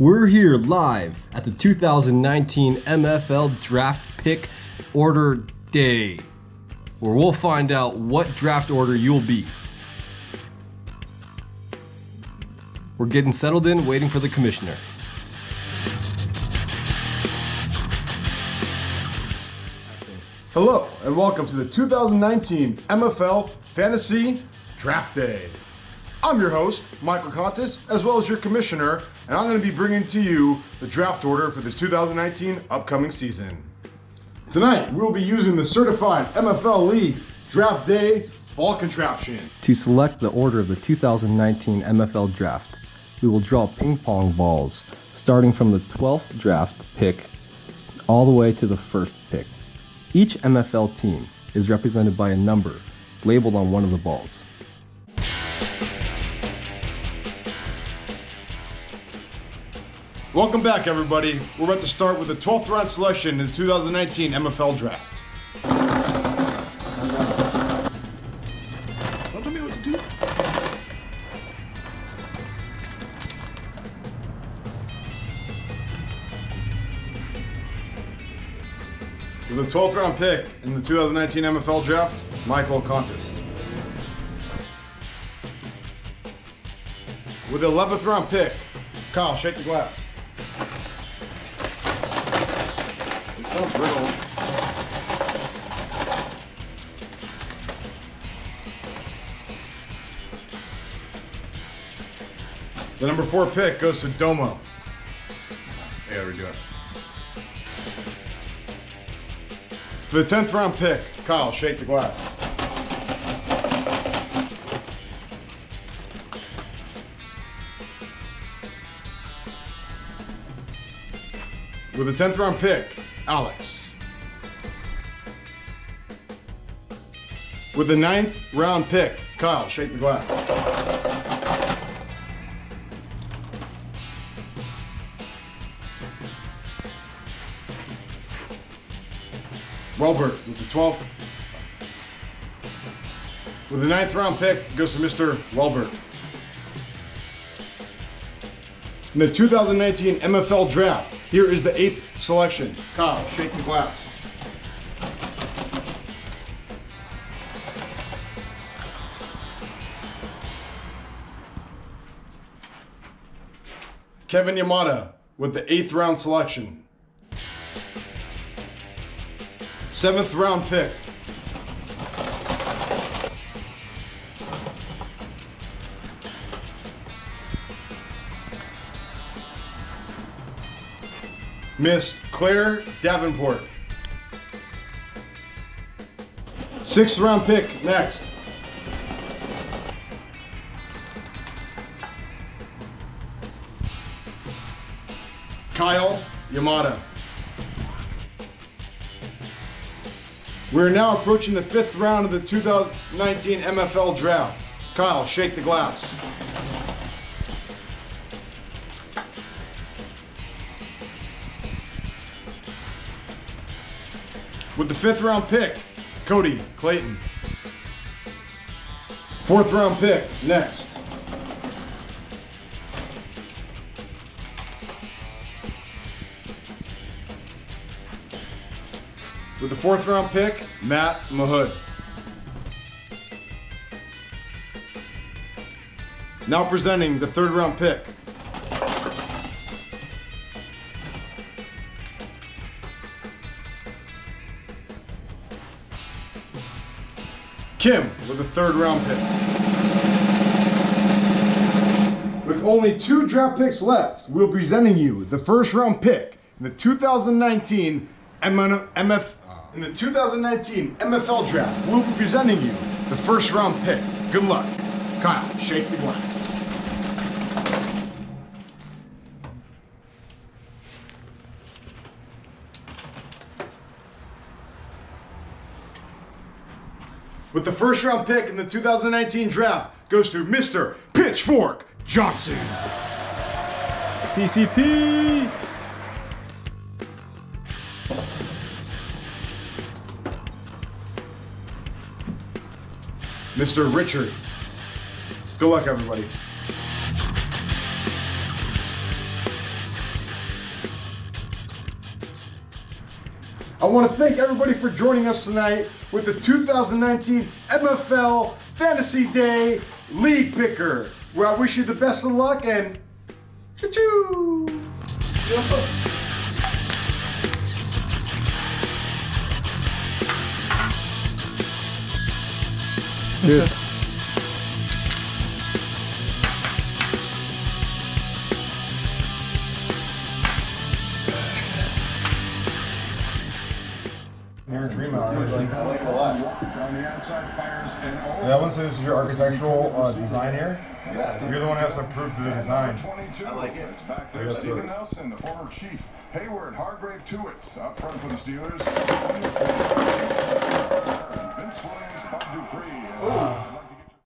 We're here live at the 2019 MFL Draft Pick Order Day, where we'll find out what draft order you'll be. We're getting settled in, waiting for the commissioner. Hello, and welcome to the 2019 MFL Fantasy Draft Day. I'm your host, Michael Contis, as well as your commissioner, and I'm going to be bringing to you the draft order for this 2019 upcoming season. Tonight, we'll be using the certified MFL League Draft Day ball contraption. To select the order of the 2019 MFL Draft, we will draw ping-pong balls, starting from the 12th draft pick all the way to the first pick. Each MFL team is represented by a number labeled on one of the balls. Welcome back, everybody. We're about to start with the 12th round selection in the 2019 MFL Draft. Don't tell me what to do. With the 12th round pick in the 2019 MFL Draft, Michael Contis. With the 11th round pick, Kyle, shake the glass. It sounds riddled. The number 4 pick goes to Domo. Yeah, we're doing it. For the 10th round pick, Kyle, shake the glass. With the 10th round pick, Alex. With the 9th round pick, Kyle, shake the glass. Welbert with the 12th. With the 9th round pick goes to Mr. Welbert. In the 2019 MFL Draft, here is the 8th selection. Kyle, shake the glass. Kevin Yamada with the 8th round selection. 7th round pick. Miss Claire Davenport. 6th round pick next. Kyle Yamada. We're now approaching the 5th round of the 2019 MFL Draft. Kyle, shake the glass. With the 5th round pick, Cody Clayton. 4th round pick next. With the 4th round pick, Matt Mahood. Now presenting the 3rd round pick. Kim with the 3rd round pick. With only 2 draft picks left, we'll be presenting you the 1st round pick in the 2019 MFL Draft. We'll be presenting you the 1st round pick. Good luck. Kyle, shake the glass. With the 1st round pick in the 2019 draft goes to Mr. Pitchfork Johnson. CCP! Mr. Richard. Good luck, everybody. I want to thank everybody for joining us tonight with the 2019 MFL Fantasy Day League Picker, where I wish you the best of luck and choo-choo! Cheers. I like it a lot. Yeah, I want to say this is your architectural design here. You're the one that has to approve the design. I like it. Back there, Stephen Nelson, the former chief. Hayward, Hargrave Tuitt, up front for the Steelers. Vince Williams, Bob Dupree.